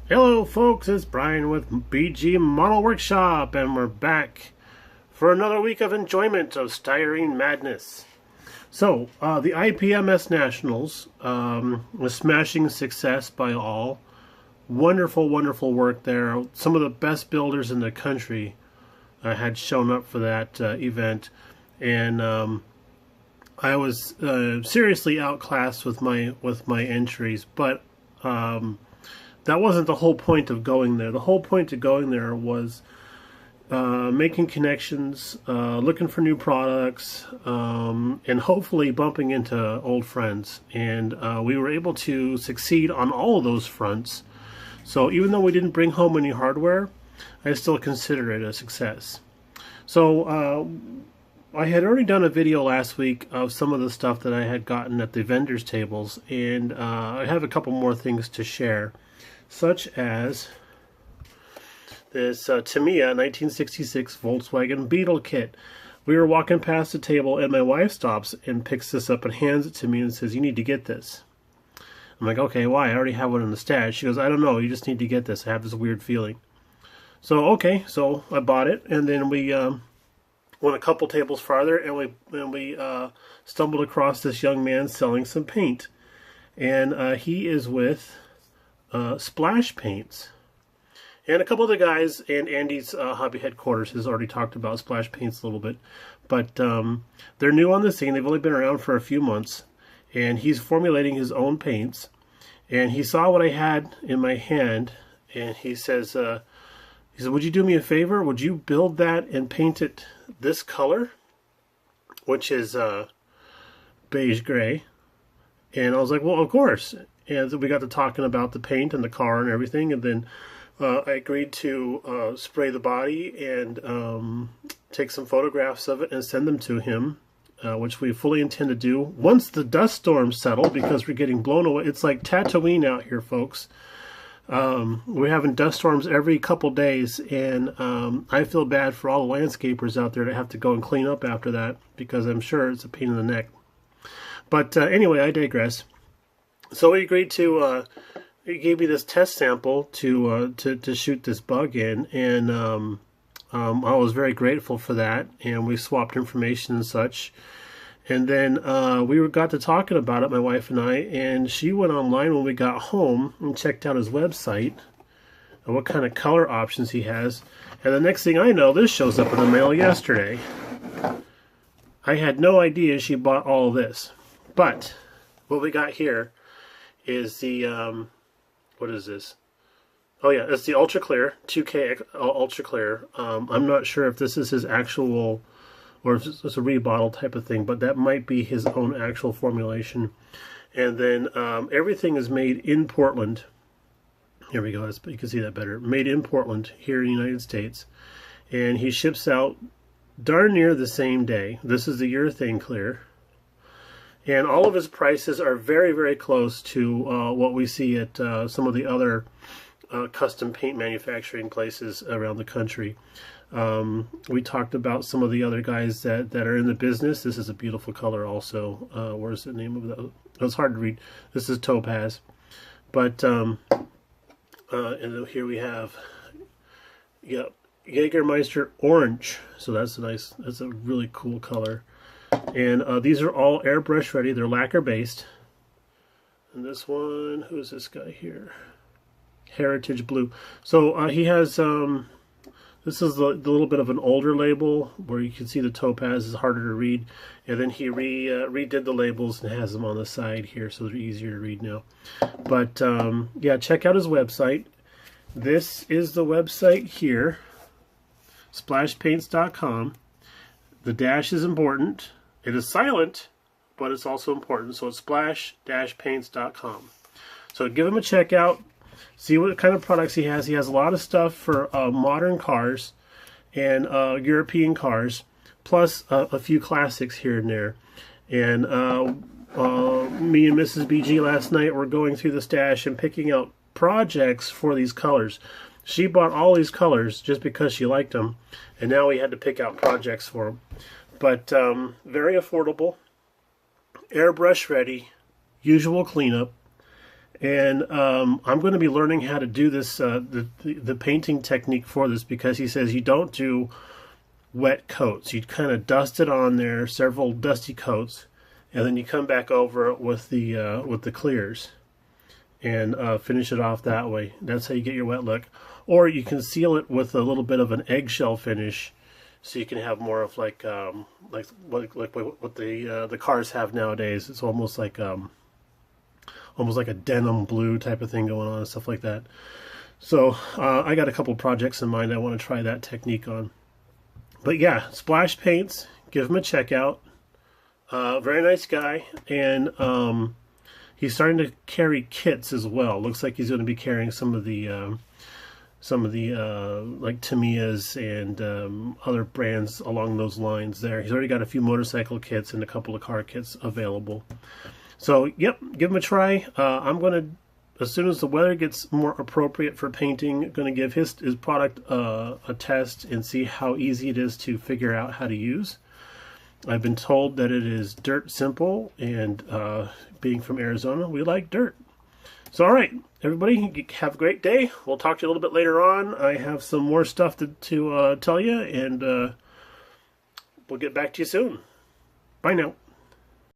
Hello folks, it's Brian with BG Model Workshop, and we're back for another week of enjoyment of styrene madness. So, the IPMS Nationals was smashing success by all. Wonderful, wonderful work there. Some of the best builders in the country had shown up for that event, and I was seriously outclassed with my entries, but that wasn't the whole point of going there. The whole point of going there was making connections, looking for new products, and hopefully bumping into old friends. And we were able to succeed on all of those fronts. So even though we didn't bring home any hardware, I still consider it a success. So I had already done a video last week of some of the stuff that I had gotten at the vendors tables, and I have a couple more things to share, such as this Tamiya 1966 Volkswagen Beetle kit. We were walking past the table and my wife stops and picks this up and hands it to me and says, "You need to get this." I'm like, "Okay, why? I already have one in the stash." She goes, "I don't know, you just need to get this. I have this weird feeling." So, okay, so I bought it, and then we went a couple tables farther, and we stumbled across this young man selling some paint. And he is with Splash Paints. And a couple of the guys, and Andy's hobby headquarters has already talked about Splash Paints a little bit. But they're new on the scene. They've only been around for a few months. And he's formulating his own paints. And he saw what I had in my hand. And he said, "Would you do me a favor? Would you build that and paint it this color?" Which is beige gray. And I was like, "Well, of course." And so we got to talking about the paint and the car and everything, and then I agreed to spray the body and take some photographs of it and send them to him, which we fully intend to do once the dust storms settle, because we're getting blown away. It's like Tatooine out here, folks. We're having dust storms every couple days, and I feel bad for all the landscapers out there that have to go and clean up after that, because I'm sure it's a pain in the neck. But anyway, I digress. So we agreed to, he gave me this test sample to shoot this bug in, and I was very grateful for that, and we swapped information and such. And then we got to talking about it, my wife and I, and she went online when we got home and checked out his website and what kind of color options he has. And the next thing I know, this shows up in the mail yesterday. I had no idea she bought all of this. But what we got here is the, what is this? Oh yeah, it's the Ultra Clear, 2K Ultra Clear. I'm not sure if this is his actual, or if it's a rebottle type of thing, but that might be his own actual formulation. And then everything is made in Portland. Here we go, you can see that better. Made in Portland, here in the United States. And he ships out darn near the same day. This is the urethane clear. And all of his prices are very, very close to what we see at some of the other custom paint manufacturing places around the country. We talked about some of the other guys that are in the business. This is a beautiful color also. Where's the name of that? It's hard to read. This is Topaz. But and then here we have, yeah, Jägermeister Orange. So that's a really cool color. And these are all airbrush ready. They're lacquer based. And this one, who's this guy here? Heritage Blue. So he has, this is the little bit of an older label where you can see the topaz is harder to read. And then he redid the labels and has them on the side here, so they're easier to read now. But yeah, check out his website. This is the website here, splashpaints.com. The dash is important. It is silent, but it's also important. So it's splash-paints.com. So give him a check out. See what kind of products he has. He has a lot of stuff for modern cars and European cars, plus a few classics here and there. And me and Mrs. BG last night were going through the stash and picking out projects for these colors. She bought all these colors just because she liked them, and now we had to pick out projects for them. But very affordable, airbrush ready, usual cleanup, And I'm going to be learning how to do this, the painting technique for this, because he says you don't do wet coats. You kind of dust it on there, several dusty coats, and then you come back over it with the clears and finish it off that way. That's how you get your wet look. Or you can seal it with a little bit of an eggshell finish, so you can have more of like what the cars have nowadays. It's almost like a denim blue type of thing going on and stuff like that. So I got a couple projects in mind I want to try that technique on. But yeah, Splash Paints, give him a check out. Very nice guy, and he's starting to carry kits as well. Looks like he's going to be carrying some of the like Tamiya's and other brands along those lines there. He's already got a few motorcycle kits and a couple of car kits available. So, yep, give him a try. I'm going to, as soon as the weather gets more appropriate for painting, going to give his product a test and see how easy it is to figure out how to use. I've been told that it is dirt simple, and being from Arizona, we like dirt. So, all right, everybody, have a great day. We'll talk to you a little bit later on. I have some more stuff to tell you, and we'll get back to you soon. Bye now.